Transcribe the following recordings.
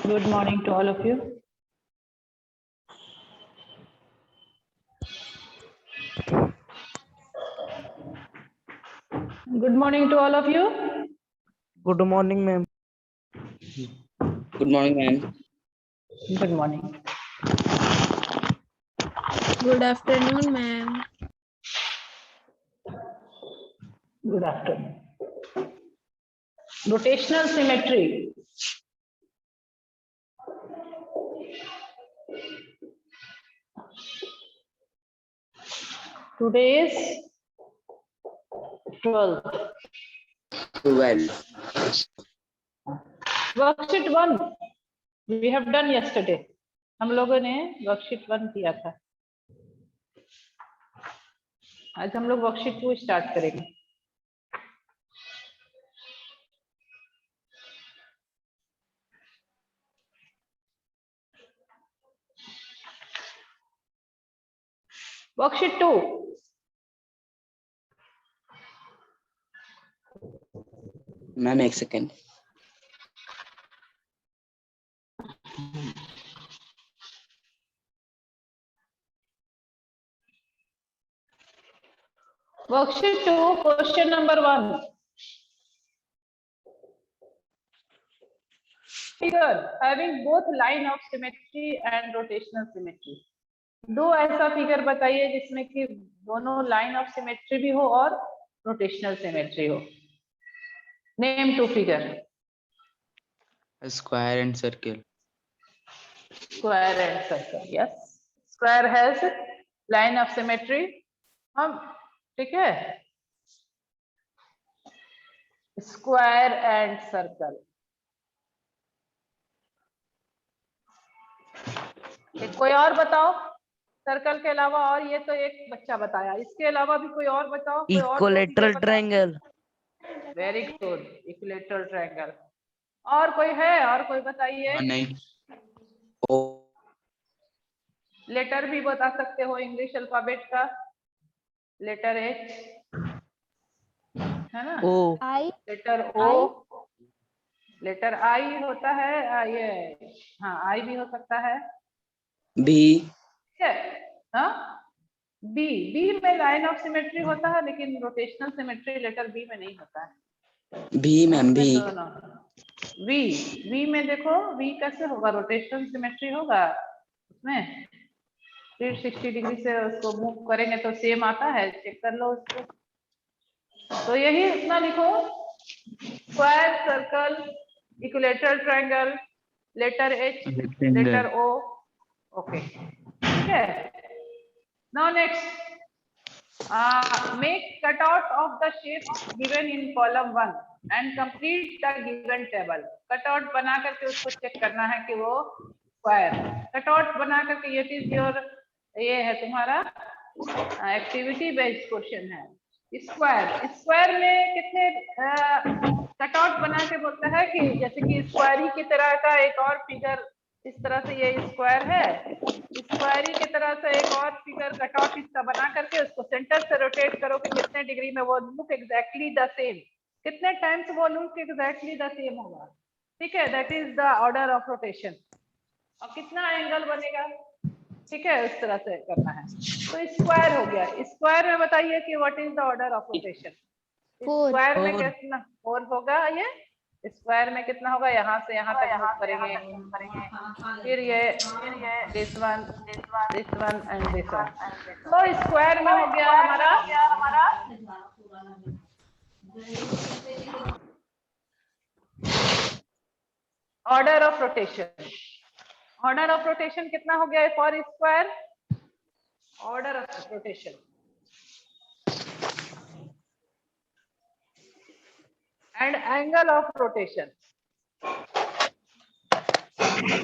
Good morning to all of you. Good morning to all of you. Good morning, ma'am. Good morning, ma'am. Good morning. Good afternoon, ma'am. Good afternoon. Rotational symmetry. Today is 12th. 12. Worksheet 1 we have done yesterday. हम लोगों ने worksheet 1 किया था. आज हम लोग worksheet 2 start करेंगे. Worksheet 2. Ma'am, एक second. Worksheet 2, question number 1. Figure having both line of symmetry and rotational symmetry. दो ऐसा फिगर बताइए जिसमें कि दोनों लाइन ऑफ सिमेट्री भी हो और रोटेशनल सिमेट्री हो. Name to figure. A square and circle. Square and circle. Yes. Square has line of symmetry. हम ठीक है. Square and circle. एक कोई और बताओ. सर्कल के अलावा और ये तो एक बच्चा बताया. इसके अलावा भी कोई और बताओ. Equilateral triangle. Very good. Equilateral triangle. और कोई है? और कोई बताइए. नहीं. O. लेटर भी बता सकते हो इंग्लिश अल्फाबेट का. लेटर एच है ना. O. लेटर ओ. लेटर आई होता है. ये हाँ आई भी हो सकता है. B. हाँ बी. बी में लाइन ऑफ सिमेट्री होता है लेकिन रोटेशनल सिमेट्री लेटर बी में नहीं होता है. B, ma'am. B. We. We में देखो वी कैसे होगा. रोटेशनल सिमेट्री होगा उसमें. 360 डिग्री से उसको मूव करेंगे तो सेम आता है. चेक कर लो उसको. तो यही इतना लिखो. Square, circle, equilateral triangle, letter H, letter O. Okay ठीक है. Now next. Make cutout of the shape given in column 1 and complete the given table. Cutout बना करके उसको चेक करना है कि वो स्क्वायर. कटआउट बना करके ये चीज ये है तुम्हारा एक्टिविटी बेस्ड क्वेश्चन है. स्क्वायर. स्क्वायर में कितने कटआउट बना के बोलता है कि जैसे कि स्क्वायरी की तरह का एक और फिगर. इस तरह से ये स्क्वायर है. स्क्वायरी की तरह से एक और फिगर कटआउट इसका बना करके उसको सेंटर से रोटेट करो कि कितने डिग्री में वो लुक एग्जैक्टली द सेम. कितने टाइम्स वो लुक एग्जैक्टली द सेम होगा. ठीक है. That is the order of rotation. और कितना एंगल बनेगा. ठीक है. उस तरह से करना है. तो स्क्वायर हो गया. स्क्वायर में बताइए कि what is the order of rotation. Square में कितना 4 होगा. ये स्क्वायर में कितना होगा. यहाँ से यहाँ तक मूव करेंगे. फिर ये this one and this one. तो स्क्वायर में हो गया हमारा order of rotation. Order of rotation कितना हो गया for square. Order of rotation and angle of rotation.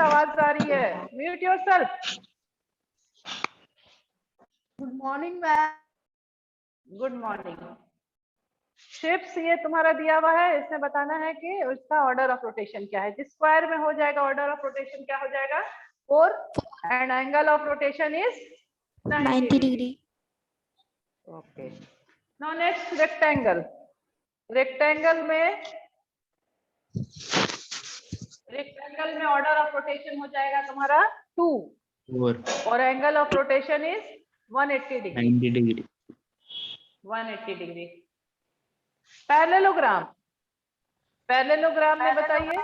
आवाज आ रही है. Mute yourself. Good morning ma'am. Good morning. Shapes ये तुम्हारा दिया हुआ है. इसमें बताना है कि उसका ऑर्डर ऑफ रोटेशन क्या है. जिस स्क्वायर में हो जाएगा ऑर्डर ऑफ रोटेशन क्या हो जाएगा 4 and angle of rotation is 90 degree. Okay. Now next rectangle. Rectangle में रेक्टेंगल में ऑर्डर ऑफ रोटेशन हो जाएगा तुम्हारा 2 4 और angle of rotation is 180 degree. 90 degree 180 degree. Parallelogram, parallelogram में बताइए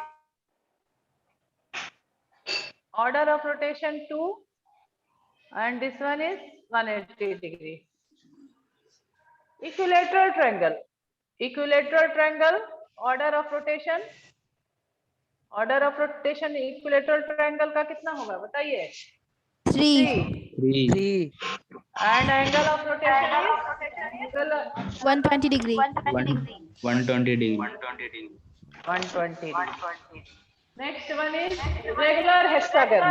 order of rotation 2 and this one is 180 degree. Equilateral triangle, equilateral triangle order of rotation, order of rotation equilateral triangle का कितना होगा बताइए? 3. 3 3 and angle of rotation is angle 120 degree. 120 degree 120 degree. Next one is regular hexagon.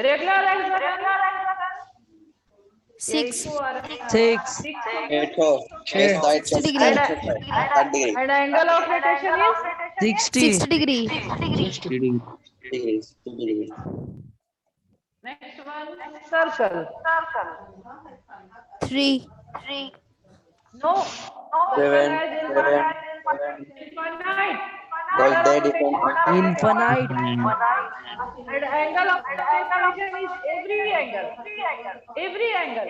Regular hexagon 6. 6 60 degree. and angle of rotation is 60 60 degree. 60 degree next one circle. 3. No. Seven. Infinite. Because they depend infinite And angle of rotation is every angle. Every angle.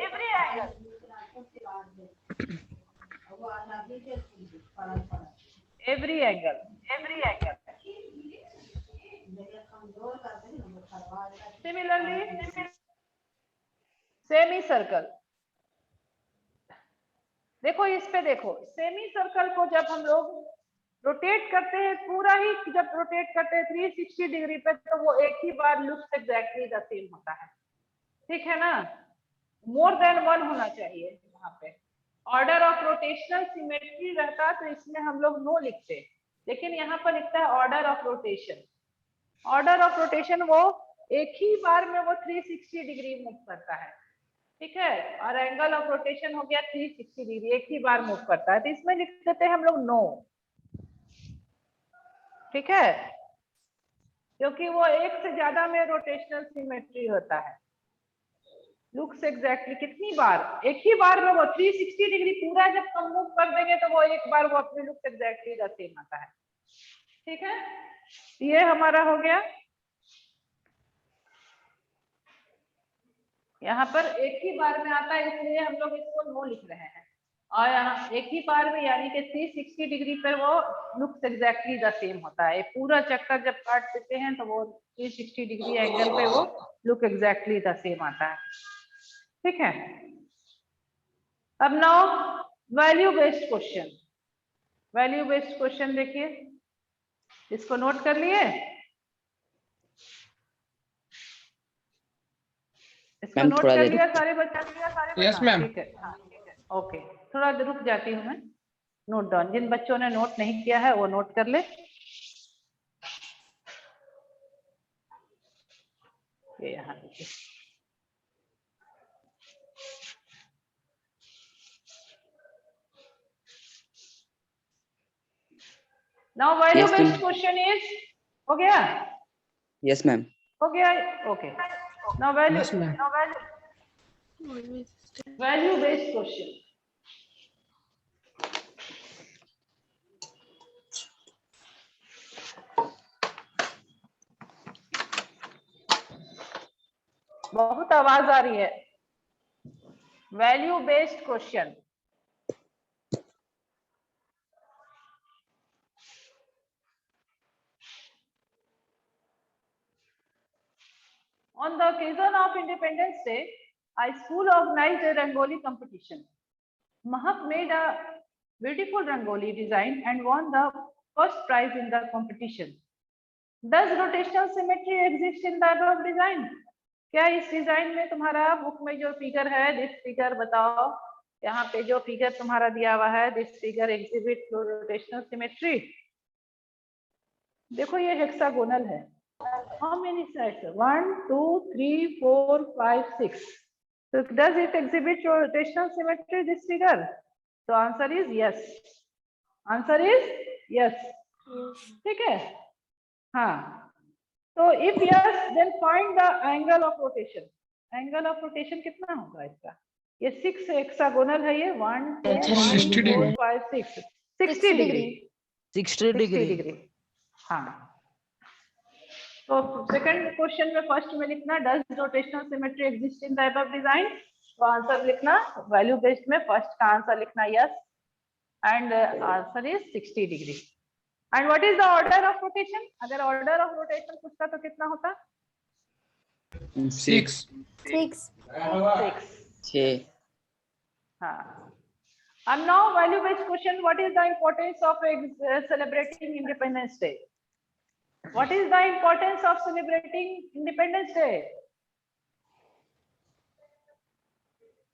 Every angle. Similarly, semicircle. देखो इस पे देखो, semi circle को जब हम लोग rotate करते हैं पूरा ही जब रोटेट करते हैं 360 डिग्री पे तो वो एक ही बार लुक्स एग्जैक्टली द सेम होता है, ठीक है ना? मोर देन वन होना चाहिए वहां पे। ऑर्डर ऑफ रोटेशनल सिमेट्री रहता तो इसमें हम लोग नो लिखते, लेकिन यहाँ पर लिखता है order of rotation. Order of rotation वो एक ही बार में वो 360 डिग्री मूव करता है, ठीक है? और एंगल ऑफ रोटेशन हो गया 360 डिग्री, एक ही बार मूव करता है, तो इसमें लिख देते हैं हम लोग नो, ठीक है? क्योंकि वो एक से ज्यादा में रोटेशनल सिमेट्री होता है। लुक्स एग्जैक्टली कितनी बार, एक ही बार में वो 360 डिग्री पूरा जब हम मूव कर देंगे तो वो एक बार वो अपने लुक्स एग्जैक्टली द सेम आता है, ठीक है? ये हमारा हो गया। यहाँ पर एक ही बार में आता है इसलिए हम लोग इसको नो लिख रहे हैं, और यहाँ एक ही बार में यानी कि 360 डिग्री पर वो लुक्स एग्जैक्टली द सेम होता है। पूरा चक्कर जब काट देते हैं तो वो 360 डिग्री एंगल पे वो लुक एग्जैक्टली द सेम आता है, ठीक है? अब now value based question. Value based question देखिए, इसको नोट कर लिए? इसको नोट कर लिया सारे बच्चे? Yes ma'am. ठीक है, ओके, थोड़ा रुक जाती हूँ मैं। नोट डाउन, जिन बच्चों ने नोट नहीं किया है वो नोट कर ले। ये यहाँ देखिए, now value based question is हो गया? yes ma'am हो गया, okay. Now value value based question. बहुत आवाज आ रही है। Value based question, on the occasion of Independence Day, a school organized a Rangoli competition. Mahak made a beautiful Rangoli design and won the first prize in the competition. Does rotational symmetry exist in the above design? क्या इस design में तुम्हारा book में जो figure है, this figure बताओ, यहाँ पे जो फिगर तुम्हारा दिया हुआ है, this figure exhibit rotational symmetry. देखो ये हेक्सागोनल है। How many sides? 1, 2, 3, 4, 5, 6. So does it exhibit rotational symmetry, this figure? So answer is yes. Answer is yes. ठीक है? हाँ. So if yes, then find the angle of rotation. Angle of rotation कितना होगा इसका? ये 6 hexagonal है, ये 1 2 3 60 4 5 6 60 degree 60 degree. Degree. हाँ, तो सेकंड क्वेश्चन में फर्स्ट में लिखना does rotational symmetry exist in type of design, तो आंसर लिखना वैल्यू बेस्ड में फर्स्ट का आंसर लिखना yes and answer is 60 degree. And what is the order of rotation? अगर ऑर्डर ऑफ रोटेशन पूछता तो कितना होता? 6 6 6। हाँ, and now value based question, what is the importance of celebrating Independence Day? What is the importance of celebrating Independence Day?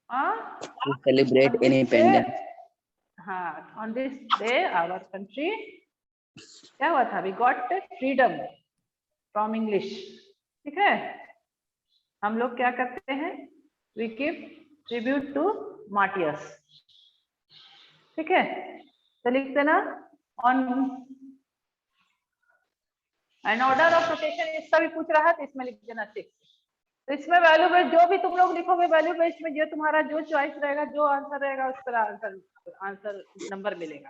to celebrate independence. हाँ, on this day our country क्या हुआ था? We got freedom from English. ठीक है, हम लोग क्या करते हैं? We give tribute to martyrs. ठीक है, तो लिख देना on and order of rotation, इसका भी पूछ रहा है तो इसमें लिख देना 6। तो इसमें वैल्यू बेस्ड जो भी तुम लोग लिखोगे वैल्यू बेस्ड में जो तुम्हारा जो चॉइस रहेगा, जो आंसर रहेगा उस पर आंसर नंबर मिलेगा।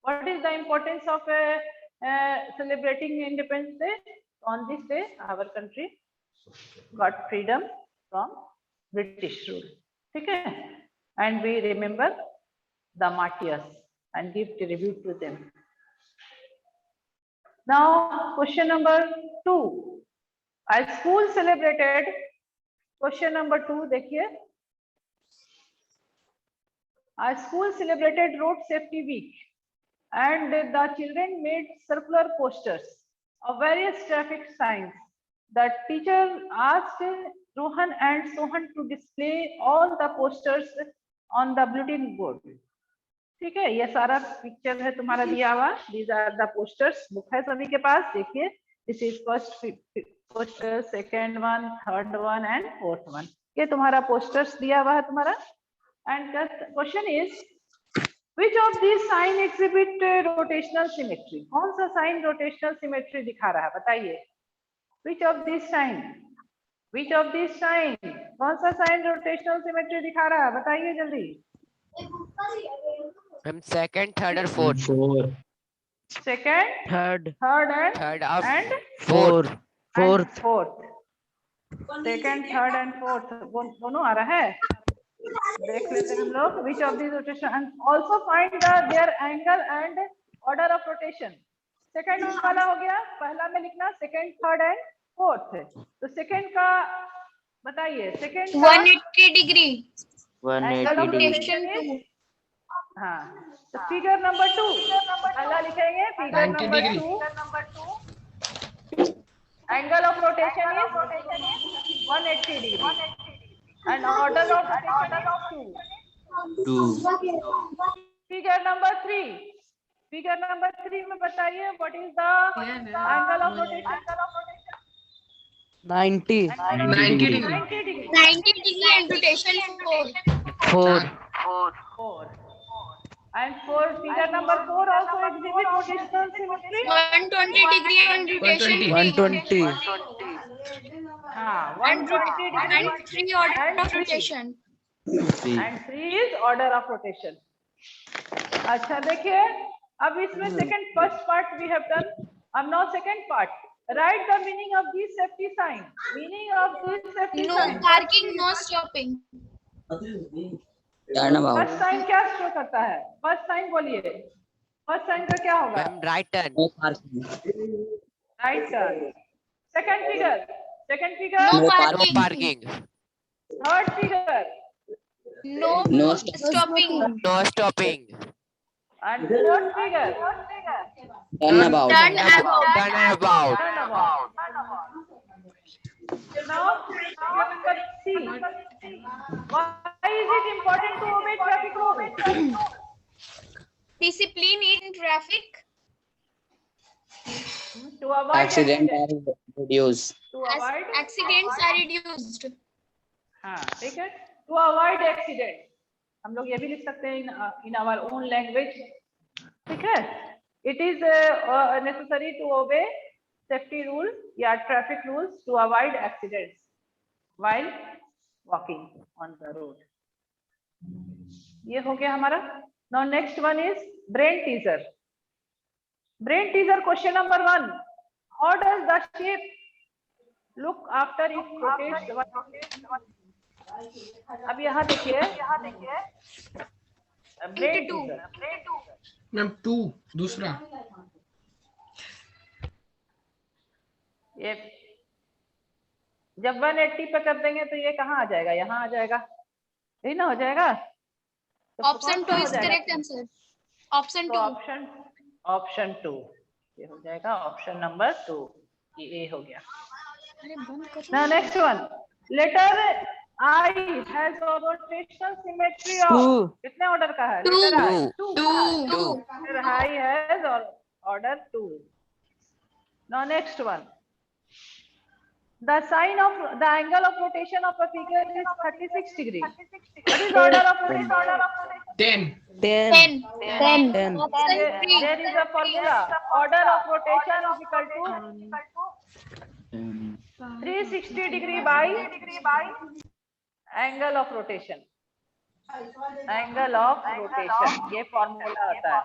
What is the importance of celebrating independence day? On this day our country got freedom from British rule. ठीक है, and we remember the martyrs and give tribute to them. Now question number 2, a school celebrated, question number 2 देखिए, a school celebrated road safety week and the children made circular posters of various traffic signs. The teacher asked Rohan and Sohan to display all the posters on the bulletin board. ठीक है, ये सारा picture है तुम्हारा दिया हुआ, these are the posters, book है सभी के पास, देखिए this is first poster, second one, third one and fourth one, ये तुम्हारा पोस्टर्स दिया हुआ है तुम्हारा। And question is which of this sign exhibit rotational symmetry? कौन सा साइन रोटेशनल सिमेट्री दिखा रहा है बताइए? Which of this sign, which of this sign, कौन सा साइन रोटेशनल सिमेट्री दिखा रहा है बताइए जल्दी। हम सेकंड, थर्ड और fourth. Second, Third, third and fourth. fourth. Second, third and fourth दोनों आ रहा है, देख लेते हैं हम लोग। Which of this rotation and also find the their angle and order of rotation. Second वाला हो गया, पहला में लिखना सेकंड, थर्ड एंड फोर्थ, तो सेकंड का बताइए, सेकंड 180 डिग्री 180 degree. हाँ, तो फिगर नंबर 2 पहला लिखेंगे, figure number 2 angle of rotation is 180 degree and order of rotation is 2। Figure number 3, figure number 3 में बताइए what is the angle of rotation? 90 90 degree 90 degree and rotation 4 and for figure number 4 also exhibit rotational symmetry. 120 degree and rotation 120 हाँ, and 3 order of rotation and 3 is order of rotation. अच्छा देखिए, अब इसमें second first part we have done, अब now second part, write the meaning of this safety sign. Meaning of this safety no sign. parking, no stopping. First sign क्या show करता है? First sign बोलिए, first sign का क्या होगा? Ma'am right turn. Right turn. Second figure, No parking. Third figure, no stopping. No stopping. And fourth figure, Turn about. Turn about. Turn about. Turn about. Now, number C. Why is it important to obey traffic rules? Discipline in traffic. To avoid Accident are reduced. To avoid Accidents are reduced. हाँ, ठीक है, to avoid accident हम लोग ये भी लिख सकते हैं in our own language, ठीक है। It is necessary to obey safety rule या traffic rules to avoid accidents while walking on the road. ये हो गया हमारा. Now next one is brain teaser. Brain teaser question number 1. How does the sheep look after it rotates? अब यहाँ देखिए brain teaser. Ma'am 2 दूसरा. ये जब 180 पे कर देंगे तो ये कहाँ आ जाएगा? यहाँ आ जाएगा, यही ना हो जाएगा. तो Option 2 is correct answer. Option 2. Option 2 ये हो जाएगा. ऑप्शन नंबर 2 ये ए हो गया. Now next one. Letter I has a rotational symmetry of कितने ऑर्डर का है? Letter I 2. Letter I has order 2. Now next one. The sign of the angle of rotation of a figure is 36 degree. What is order of rotation? 10. 10. 10. 10. There is a formula. Order of rotation is equal to 360 degree by angle of rotation. Angle of rotation ये formula होता है.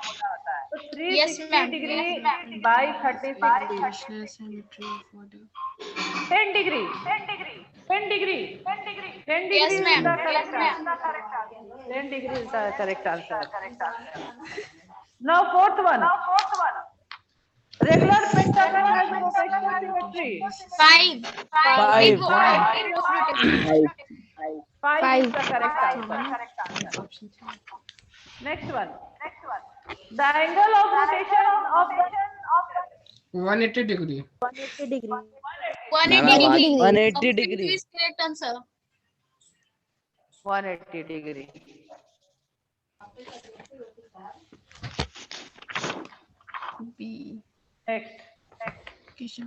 तो 360 degree by 36 degree. 10 degree. 10 degree. 10 degree Yes, is ma'am. the correct answer. 10 degree is the correct answer. Now fourth one. Regular pentagon has rotational symmetry. 5. 5. 5 is the correct answer. Next one. The angle of rotation of the 180 degree. 180 degree. 180 Option 2 degree. is correct answer. 180 degree. Next.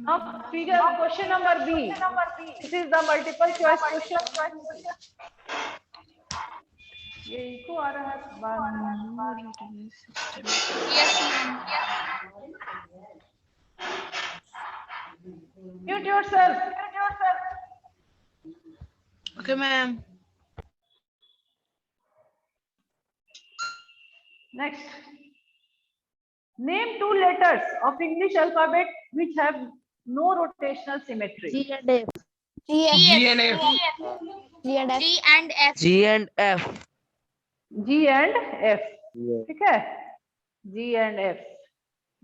Now figure question number B. This is the multiple choice question. ये eco आ रहा है. Yes, ma'am. Mute yourself. Okay, ma'am. Next. Name 2 letters of English alphabet which have no rotational symmetry. G and F. G and F. G and F. G and F. G and F. ठीक है. G and F.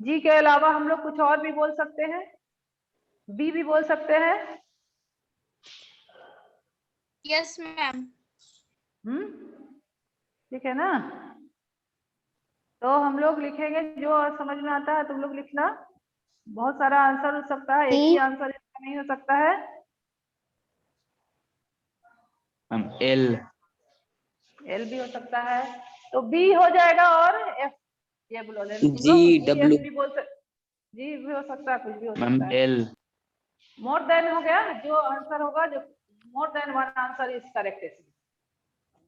G के अलावा हम लोग कुछ और भी बोल सकते हैं. B भी बोल सकते हैं. Yes, ma'am. ठीक है ना. तो हम लोग लिखेंगे जो समझ में आता है तुम लोग लिखना. बहुत सारा आंसर हो सकता है, एक ही आंसर इसका नहीं हो सकता है. L. L भी हो सकता है. तो B हो जाएगा और F ये बोलो. G, W. G भी हो सकता है, कुछ भी हो Ma'am, सकता है. L. मोर देन हो गया. जो आंसर होगा, जो more than one answer is correct.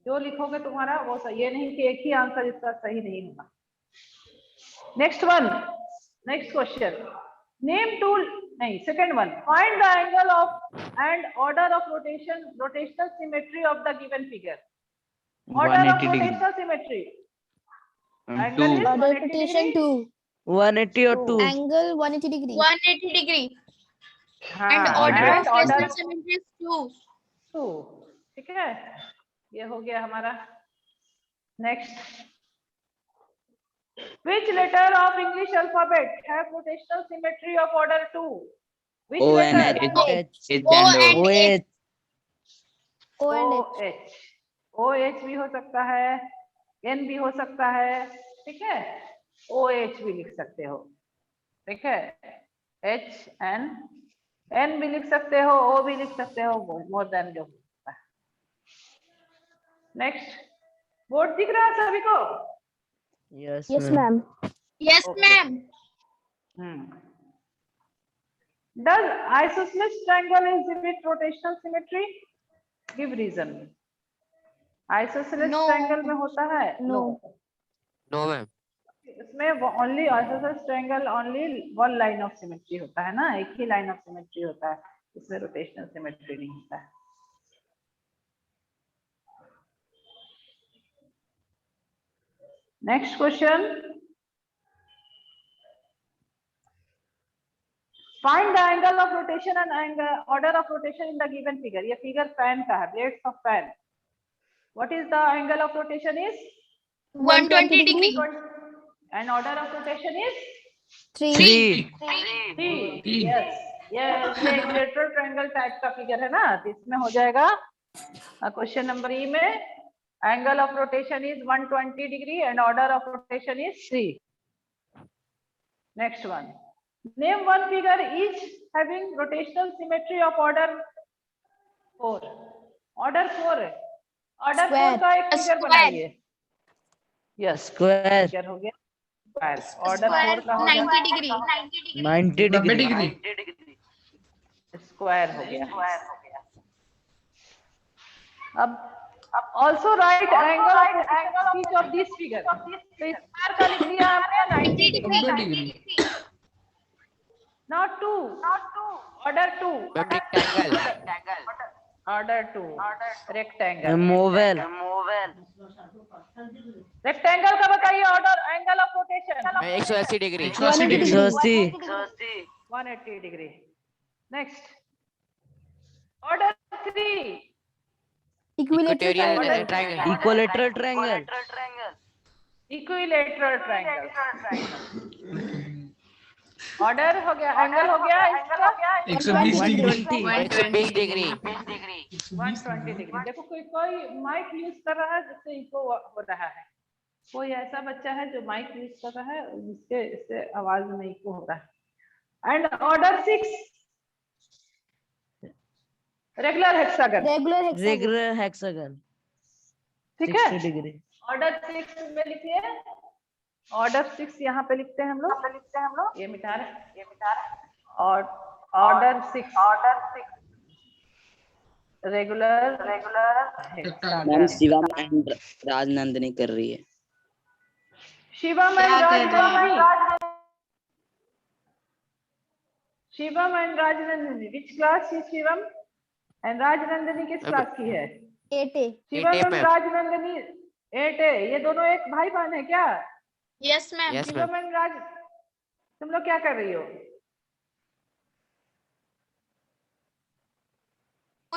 जो लिखोगे तुम्हारा वो सही. ये नहीं कि एक ही आंसर इसका सही नहीं होगा. Next one. Next question. Name 2 नहीं, second one. Find the angle of and order of rotational symmetry of the given figure. Order of 180 degree. Rotational symmetry. Ma'am, Angle 2. is Order rotation 2. 180 or 2. Angle 180 degree. 180 degree. हाँ, And order and of rotational symmetry is 2. 2. ठीक है. ये हो गया हमारा. Next. Which letter of English alphabet have rotational symmetry of order 2? Which O and letter? H. H O and O. and OH. O and H. OH. OH भी हो सकता है, N भी हो सकता है. ठीक है. OH भी लिख सकते हो. ठीक है. H and N भी लिख सकते हो, O भी लिख सकते हो. मोर देन जो होता है. नेक्स्ट. बोर्ड दिख रहा है सभी को? Yes, Yes, ma'am. ma'am. Yes, Okay. ma'am. Does isosceles triangle exhibit rotational symmetry? Give reason. Isosceles No. triangle में होता है? No. No, ma'am. इसमें only isosceles triangle only one line of symmetry होता है ना. एक ही line of symmetry होता है. इसमें rotational symmetry नहीं होता है. Next question. Find the angle of rotation and order of rotation in the given figure. ये figure fan का है, blades of fan. What is the angle of rotation is? 120 degree. And order of rotation is 3. 3. Yes. Yes. ये equilateral triangle type का figure है ना, तो इसमें हो जाएगा क्वेश्चन नंबर ई में angle of rotation is 120 degree and order of rotation is 3. Next one. Name one figure each having rotational symmetry of order 4. Order 4 है. Order 4 का एक figure बनाइए. Yes. Square. Figure हो गया. Square. Order 4 का हो 90 गया. degree. 90 90 degree. degree. Square हो गया. अब also write angle of each of these figure. तो square का लिख दिया आपने 90 degree. 90 degree. Not 2. Order 2. Rectangle. Order 2. Rectangle. Movel. Rectangle का बताइए order angle of rotation. 180 degree. 180 degree. 180. 180 degree. Next. Order 3. Equilateral Equatorial triangle. triangle. Equilateral triangle. Equilateral triangle. Order हो गया, angle हो गया इसका 120 degree. 120 degree. 120 डिग्री. देखो कोई mic use कर रहा है जिससे इको हो रहा है. कोई ऐसा बच्चा है जो माइक यूज कर रहा है जिसके इससे आवाज में इको हो रहा है. And order 6 regular hexagon. Regular hexagon. ठीक है. 60 degree. ऑर्डर 6 में लिखिए. ऑर्डर 6 यहाँ पे लिखते हैं हम लोग. ये मिटा रहे. और order 6 regular ma'am Shivam and Rajnandini कर रही है. Shivam and Rajnandini. Shivam and Rajnandini. Which class is Shivam and Rajnandini किस क्लास की है? 8A. Shivam 8A and ma'am. Rajnandini 8A. ये दोनों एक भाई बहन है क्या? Yes, ma'am. Yes, ma'am. Shivam and Raj, तुम लोग क्या कर रही हो?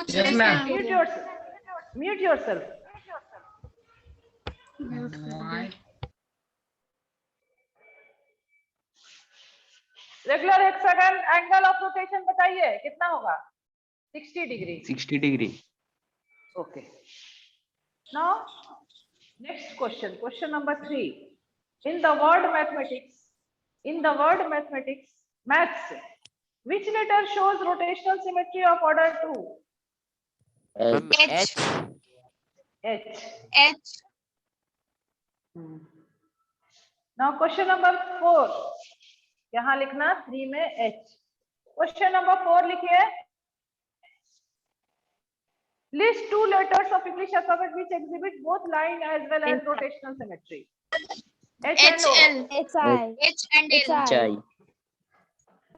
Yes, ma'am. Mute yourself. Why? Regular hexagon angle of rotation बताइए कितना होगा? 60 degree. 60 degree. Okay. Now, next question. Question number 3. In the word mathematics, maths, which letter shows rotational symmetry of order 2? Ma'am, H. H. H. Now, question number 4. यहाँ लिखना 3 में H. Question number 4 लिखिए. List 2 letters of English alphabet which exhibit both line as well as rotational symmetry. H and O. HL. HI. H and L. चाय.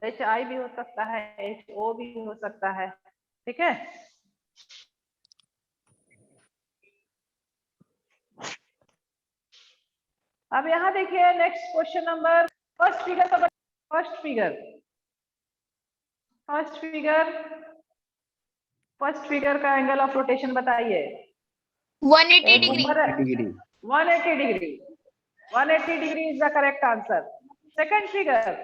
HI भी हो सकता है, HO भी हो सकता है. ठीक है. अब यहाँ देखिए next question number first figure का एंगल ऑफ रोटेशन बताइए. 180 degree. 180 degree. 180 degree is the correct answer. Second figure.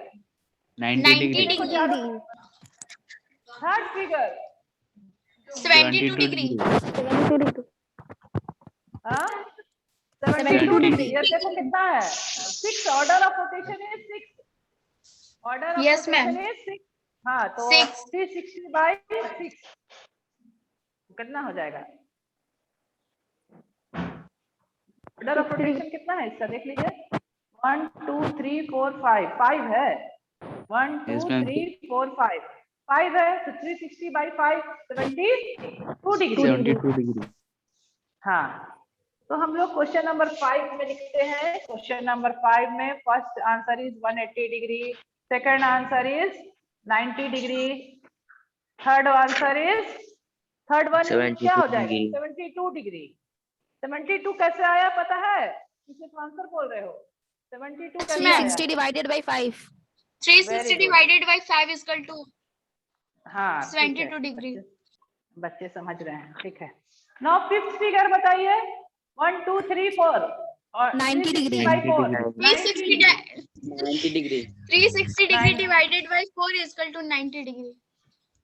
90 degree. degree. Third figure. 72 degree. 72 degree. हाँ? 72 degree. ये देखो कितना है? 6. Order of rotation is 6. Order of Yes, ma'am. rotation is 6. हाँ तो 6. 360 by 6 कितना हो जाएगा? ऑर्डर ऑफ रोटेशन कितना है इसका देख लीजिए. 1 2 3 4 5 5 है. 1 2 Yes, ma'am. 3 4 5 5 है. तो 360 by 5 72 डिग्री. 72 degree. हाँ तो हम लोग क्वेश्चन नंबर 5 में लिखते हैं. क्वेश्चन नंबर 5 में first answer is 180 degree. Second answer is 90 degree. Third answer is third one क्या हो जाएगा? 72 डिग्री. 72 कैसे आया पता है? किसी को आंसर बोल रहे हो? 72 Yes, कैसे ma'am. आया? 360 divided by 5. 360 Very good. divided by 5 is equal to हाँ ठीक है, 72 degree. बच्चे समझ रहे हैं, ठीक है। नाउ फिफ्थ फिगर बताइए। 1 2 3 4 और 90 degree. 360 by 4 360 90 degree. 360 degree 90. divided by 4 is equal to 90 degree.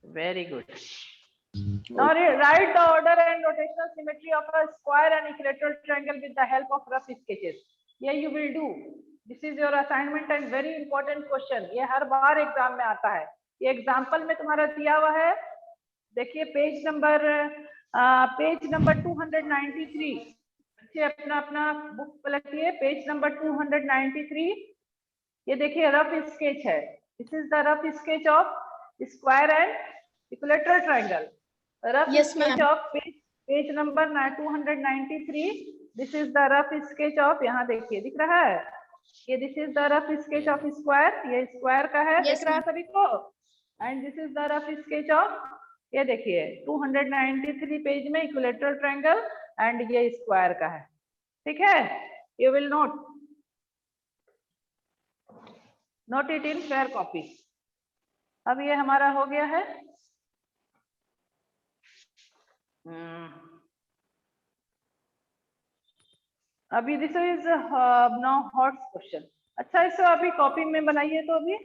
Very good. Now write the order and rotational symmetry of a square and equilateral triangle with the help of rough sketches. Yeah, you will do. This is your assignment and very important question. ये हर बार exam में आता है। ये example में तुम्हारा दिया हुआ है। देखिए पेज नंबर 293। अच्छे अपना अपना बुक पलटिए, पेज नंबर 293। ये देखिए रफ स्केच है। This is the rough sketch of square and equilateral triangle. Rough Yes, sketch ma'am. Of page number 293। This is the rough sketch of, यहाँ देखिए दिख रहा है ये, this is the rough sketch of square. ये square का है, Yes, दिख रहा है सभी को। And this is the rough sketch of, ये देखिए 293 पेज में इक्विलेटरल ट्रायंगल एंड ये स्क्वायर का है। ठीक है, you will note it in fair copy. अब ये हमारा हो गया है। अभी this is now hot question. अच्छा इसको अभी कॉपी में बनाइए। तो अभी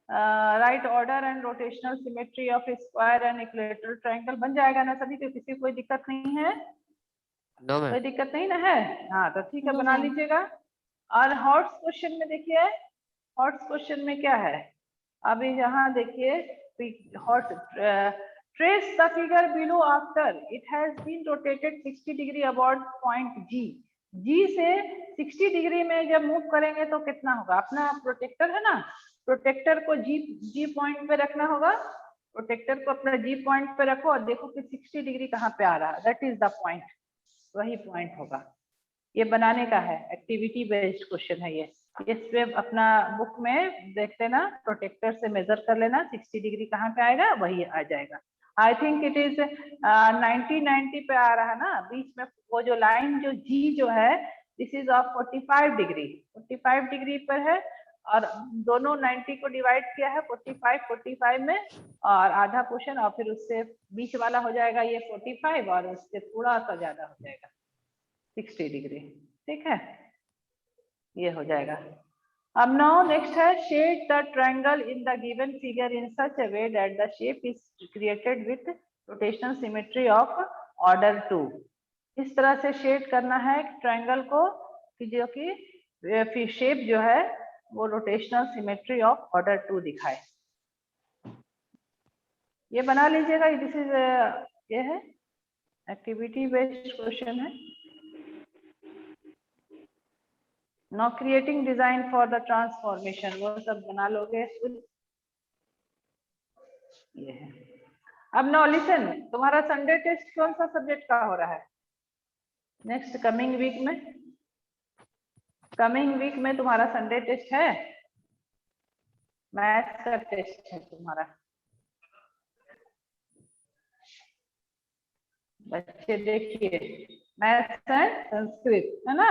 right order and rotational symmetry of square and equilateral triangle बन जाएगा ना सभी को? किसी को कोई दिक्कत नहीं है? No ma'am. कोई दिक्कत नहीं ना है? हाँ तो ठीक है, No, बना ma'am. लीजिएगा। और हॉट्स क्वेश्चन में देखिए, हॉट्स क्वेश्चन में क्या है? अभी यहाँ देखिए hot trace the figure below after it has been rotated 60 degree about point G. G से 60 डिग्री में जब मूव करेंगे तो कितना होगा? अपना प्रोटेक्टर है ना, प्रोटेक्टर को जी पॉइंट पे रखना होगा। प्रोटेक्टर को अपना जी पॉइंट पे रखो और देखो कि 60 डिग्री कहाँ पे आ रहा है। दैट इज द पॉइंट, वही पॉइंट होगा। ये बनाने का है, एक्टिविटी बेस्ड क्वेश्चन है ये। इस पे अपना बुक में देख लेना, प्रोटेक्टर से मेजर कर लेना 60 डिग्री कहाँ पे आएगा, वही आ जाएगा। आई थिंक इट इज 90 पे आ रहा है ना बीच में। वो जो लाइन जो जी जो है this is of 45 degree, 45 degree पर है और दोनों 90 को डिवाइड किया है 45 में और आधा पोर्शन, और फिर उससे बीच वाला हो जाएगा ये 45 और उससे थोड़ा सा ज्यादा हो जाएगा 60 डिग्री। ठीक है, ये हो जाएगा। अब नाउ नेक्स्ट है shade the triangle in the given figure in such a way that the shape is created with rotational symmetry of order 2। इस तरह से शेड करना है ट्रायंगल को कि जो कि शेप जो है वो रोटेशनल सिमेट्री ऑफ ऑर्डर 2 दिखाए। ये बना लीजिएगा। दिस इज ये है एक्टिविटी बेस्ड क्वेश्चन है। Now creating design for the transformation, वो सब बना लोगे। ये है। अब now listen, तुम्हारा संडे टेस्ट कौन सा सब्जेक्ट का हो रहा है नेक्स्ट कमिंग वीक में? कमिंग वीक में तुम्हारा संडे टेस्ट है, मैथ्स का टेस्ट है तुम्हारा। बच्चे देखिए मैथ्स एंड संस्कृत है ना,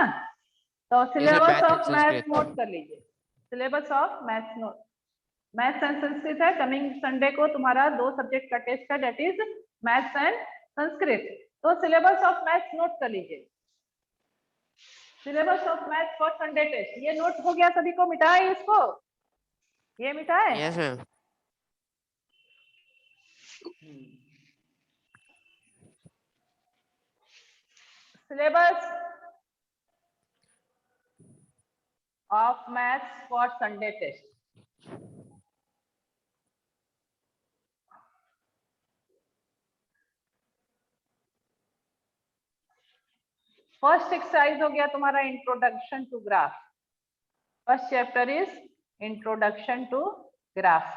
तो सिलेबस ऑफ मैथ्स नोट कर लीजिए। Syllabus of maths note, maths and Sanskrit है। कमिंग संडे को तुम्हारा 2 सब्जेक्ट का टेस्ट है, that is maths and Sanskrit. तो सिलेबस ऑफ मैथ्स नोट कर लीजिए। Syllabus of maths for Sunday test ये नोट हो गया सभी को? मिटाए इसको, ये मिटाए। Yes ma'am. Syllabus of maths for Sunday test। First exercise हो गया तुम्हारा introduction to graph. First chapter is introduction to graph.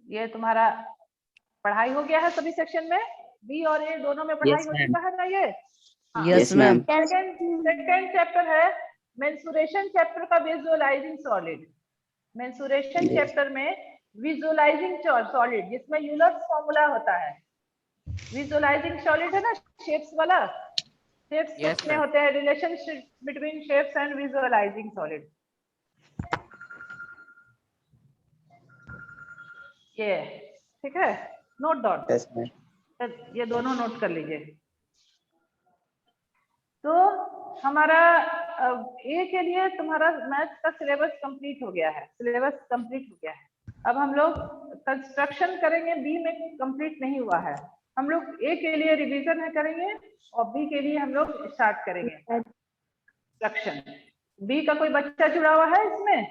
ये तुम्हारा पढ़ाई हो गया है सभी सेक्शन में, बी और ए दोनों में पढ़ाई हो चुका है ना ये? Yes ma'am. सेकंड चैप्टर है मेंसुरेशन चैप्टर का विजुअलाइजिंग सॉलिड। मेंसुरेशन चैप्टर में विजुअलाइजिंग सॉलिड जिसमें यूलर्स फॉर्मूला होता है। विजुअलाइजिंग सॉलिड है ना शेप्स वाला, शेप्स Yes, कितने ma'am. होते हैं? Relationship between shapes and visualising solid. ये ठीक है, नोट डाउन, Yes, ma'am. ये दोनों नोट कर लीजिए। तो हमारा ए के लिए तुम्हारा मैथ्स का सिलेबस कंप्लीट हो गया है, सिलेबस कंप्लीट हो गया है। अब हम लोग कंस्ट्रक्शन करेंगे, बी में कंप्लीट नहीं हुआ है। हम लोग ए के लिए रिवीजन है करेंगे और बी के लिए हम लोग स्टार्ट करेंगे कंस्ट्रक्शन। बी का कोई बच्चा जुड़ा हुआ है इसमें?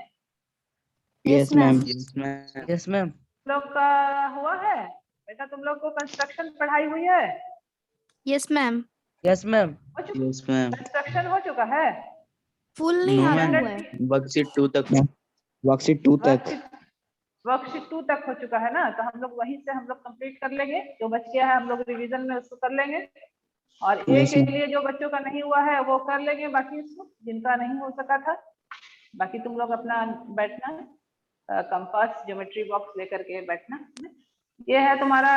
Yes, ma'am. Yes, ma'am. Yes, ma'am. लोग का हुआ है बेटा? तुम लोग को कंस्ट्रक्शन पढ़ाई हुई है? Yes ma'am. Yes, ma'am. हो चुका? Yes, ma'am. कंस्ट्रक्शन हो चुका है? फुल नहीं No, आना ma'am. हुआ है। वर्कशीट 2 तक, ma'am. वर्कशीट 2 तक. वर्कशीट 2 तक हो चुका है ना, तो हम लोग वहीं से हम लोग कंप्लीट कर लेंगे। जो बच गया है हम लोग रिवीजन में उसको कर लेंगे, और ए Yes, के ma'am. लिए जो बच्चों का नहीं हुआ है वो कर लेंगे, बाकी इसको जिनका नहीं हो सका था। बाकी तुम लोग अपना बैठना, कंपास ज्योमेट्री बॉक्स लेकर के बैठना। ये है तुम्हारा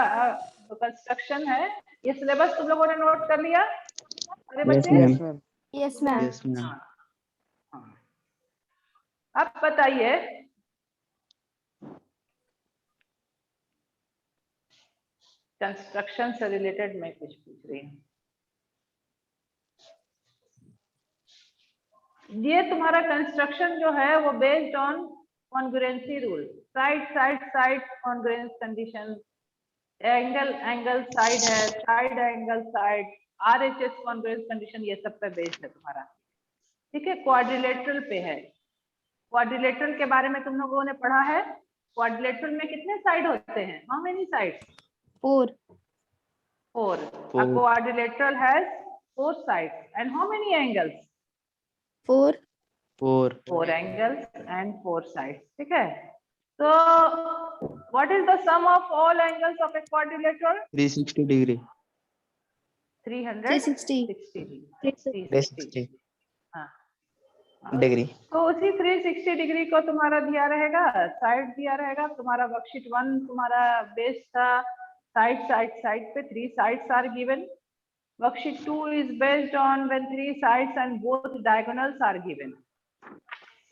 कंस्ट्रक्शन है। ये सिलेबस तुम लोगों ने नोट कर लिया अरे Yes, बच्चे? ma'am. Yes, ma'am. Yes ma'am. Yes, ma'am. अब बताइए कंस्ट्रक्शन से रिलेटेड मैं कुछ पूछ रही हूँ। ये तुम्हारा कंस्ट्रक्शन जो है वो based on congruency rule, side side side congruence condition, angle angle side है, side angle side, RHS congruence condition, ये सब पे बेस्ड है तुम्हारा। ठीक है, क्वाड्रिलेटरल पे है। क्वाड्रिलेटरल के बारे में तुम लोगों ने पढ़ा है। क्वाड्रिलेटरल में कितने साइड होते हैं? How many sides? 4। 4. A Four. quadrilateral has 4 sides and how many angles? 4। 4. 4 angles and 4 sides. ठीक है, so what is the sum of all angles of a quadrilateral? 360 degree. 360 360. 360 हाँ, degree. तो उसी 360 डिग्री को तुम्हारा दिया रहेगा, साइड दिया रहेगा तुम्हारा। वर्कशीट 1 तुम्हारा बेस था साइड साइड साइड पे, 3 sides are given. Worksheet 2 is based on when 3 sides and both diagonals are given.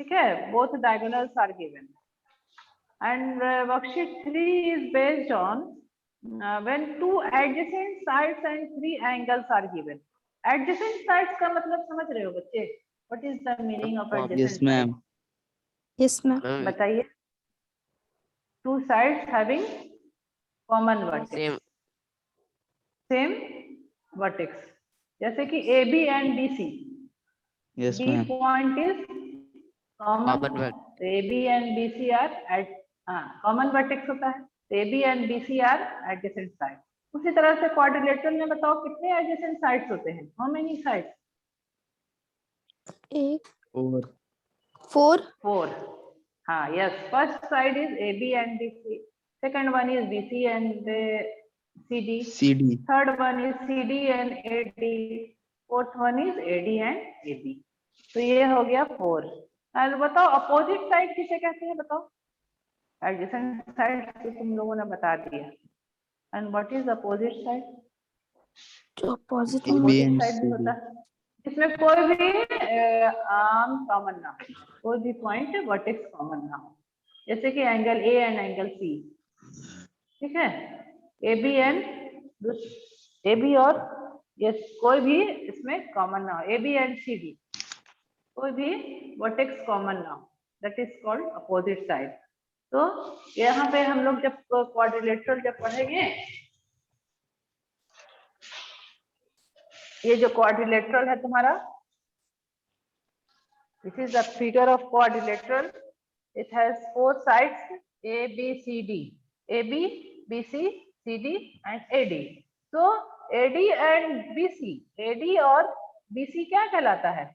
ठीक है, both diagonals are given. And worksheet 3 is based on when 2 adjacent sides and 3 angles are given. Adjacent sides का मतलब समझ रहे हो बच्चे? What is the meaning of adjacent? Yes, ma'am. Yes ma'am. Ma'am, बताइए। 2 sides having common vertex. same. Same vertex. जैसे कि AB and BC. Yes, B ma'am. point is common. Common vertex. So AB and BC are at common vertex होता है। So AB and BC are adjacent sides. उसी तरह से quadrilateral में बताओ कितने adjacent sides होते हैं? How many sides? 4। 4. 4. हाँ, yes. First side is AB and BC. Second one is BC and CD. CD. Third one is CD and AD. Fourth one is AD and AB. तो ये हो गया 4. और बताओ opposite side किसे कहते हैं? बताओ। एडजेसेंट साइड तो तुम लोगों ने बता दिया। And what is opposite side? जो opposite AB opposite and side भी CD. होता है, इसमें कोई भी आर्म कॉमन ना हो, कोई भी पॉइंट वर्टेक्स कॉमन ना हो। जैसे कि angle A and angle C. ठीक है, AB एंड AB और ये कोई भी इसमें कॉमन ना हो, AB एंड CD कोई भी वर्टेक्स कॉमन ना हो, that is called opposite side. तो यहाँ पे हम लोग जब क्वाड्रिलेटरल जब पढ़ेंगे, ये जो क्वाड्रिलेटरल है तुम्हारा, this is the figure of quadrilateral. It has 4 sides A B C D, AB BC CD and AD. So AD and BC, AD और BC क्या कहलाता है?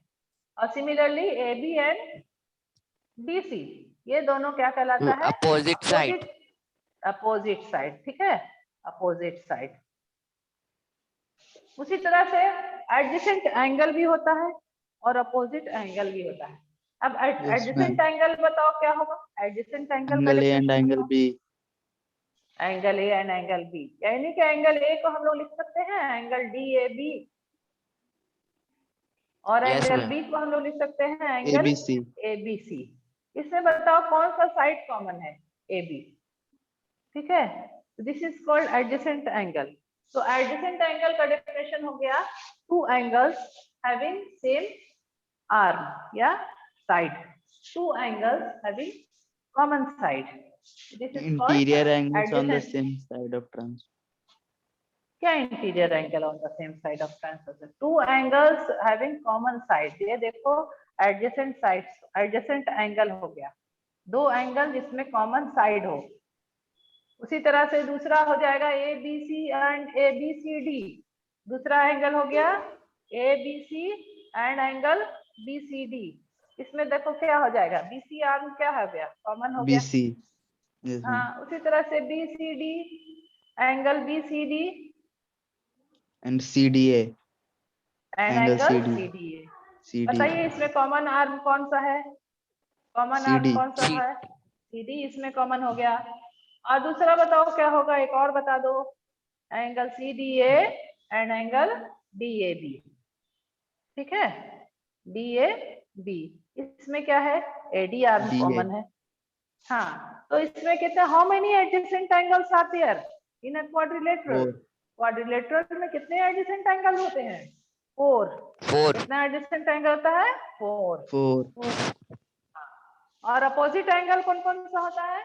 और सिमिलरली AB एंड BC ये दोनों क्या कहलाता है? Opposite side. Opposite side. ठीक है, अपोजिट साइड। उसी तरह से एडजेसेंट एंगल भी होता है और अपोजिट एंगल भी होता है। अब एडजेसेंट एंगल बताओ क्या होगा? Adjacent angle Angle A and angle B. Angle A and angle B, यानी कि एंगल ए को हम लोग लिख सकते हैं एंगल DAB, और Yes, एंगल ma'am. बी को हम लोग लिख सकते हैं एंगल ABC. एबीसी। इसमें बताओ कौन सा साइड कॉमन है, AB। ठीक है, this is called adjacent angle. तो एडजेसेंट एंगल का डेफिनेशन हो गया two angles having same arm या side, two angles having common side, this is called Interior angles on the adjacent. same side of transverse. क्या interior angle on the same side of transverse? To angles having common side. ये देखो adjacent sides, adjacent angle हो गया दो angle जिसमें common side हो। उसी तरह से दूसरा हो जाएगा ABC एंड ABCD, दूसरा एंगल हो गया ABC एंड एंगल BCD। इसमें देखो क्या हो जाएगा, BC आर्म क्या हो गया, कॉमन हो गया। BC. Yes, ma'am. हाँ, उसी तरह से BCD angle BCD And CDA. And Angle angle CD. CDA। बताइए CD. इसमें कॉमन आर्म कौन सा है, कॉमन आर्म CD. कौन सा है, CD इसमें कॉमन हो गया। और दूसरा बताओ क्या होगा, एक और बता दो, angle CDA and angle DAB। ठीक है, DAB इसमें क्या है, AD आर्म DA. कॉमन है। हाँ, तो इसमें कितने, how many adjacent angles are there in a quadrilateral? Four. Quadrilateral में कितने एडजेसेंट एंगल होते हैं, 4। 4. कितना एडजेसेंट एंगल होता है, 4। 4. और अपोजिट एंगल कौन कौन सा होता है,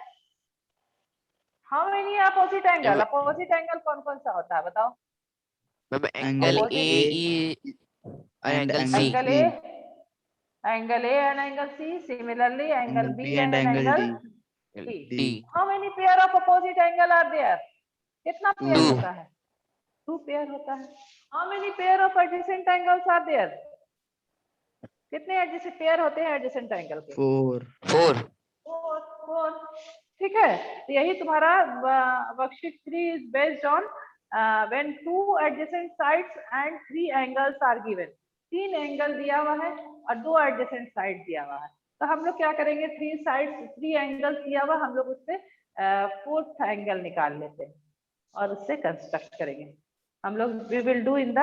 how many opposite angle? Opposite angle कौन कौन सा होता है बताओ? Ma'am, angle Opposite. AE and And angle angle C. Angle C. Angle A and angle C, similarly angle Angle B B and and angle angle D. D. D. How many pair of opposite angle are there? कितना pair Two. होता है, 2 pair होता है। How many pair of adjacent angles are there? कितने adjacent pair होते हैं adjacent angle के? 4. 4. 4। ठीक है, तो यही तुम्हारा worksheet 3 is based on when 2 adjacent sides and 3 angles are given। 3 angle दिया हुआ है और 2 एडजेसेंट साइड दिया हुआ है, तो हम लोग क्या करेंगे, 3 साइड्स 3 एंगल दिया हुआ, हम लोग उससे 4th एंगल निकाल लेते हैं और उससे कंस्ट्रक्ट करेंगे हम लोग। We will do in the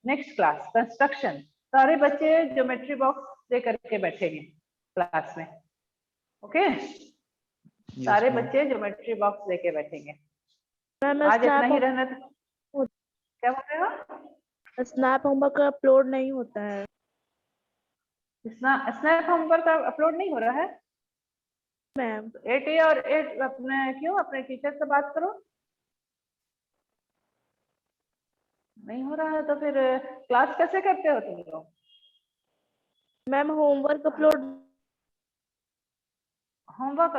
next class construction. सारे बच्चे ज्योमेट्री बॉक्स दे करके बैठेंगे क्लास में, ओके? सारे ma'am. बच्चे ज्योमेट्री बॉक्स लेके बैठेंगे। मैम आज इतना ही रहना था। क्या बोल रहे हो? स्नैप होमवर्क अपलोड नहीं होता है। स्नैप होमवर्क अपलोड नहीं हो रहा है मैम 8A और 8 अपने, क्यों, अपने टीचर से बात करो। नहीं हो रहा है तो फिर क्लास कैसे करते हो तुम लोग? Ma'am homework upload homework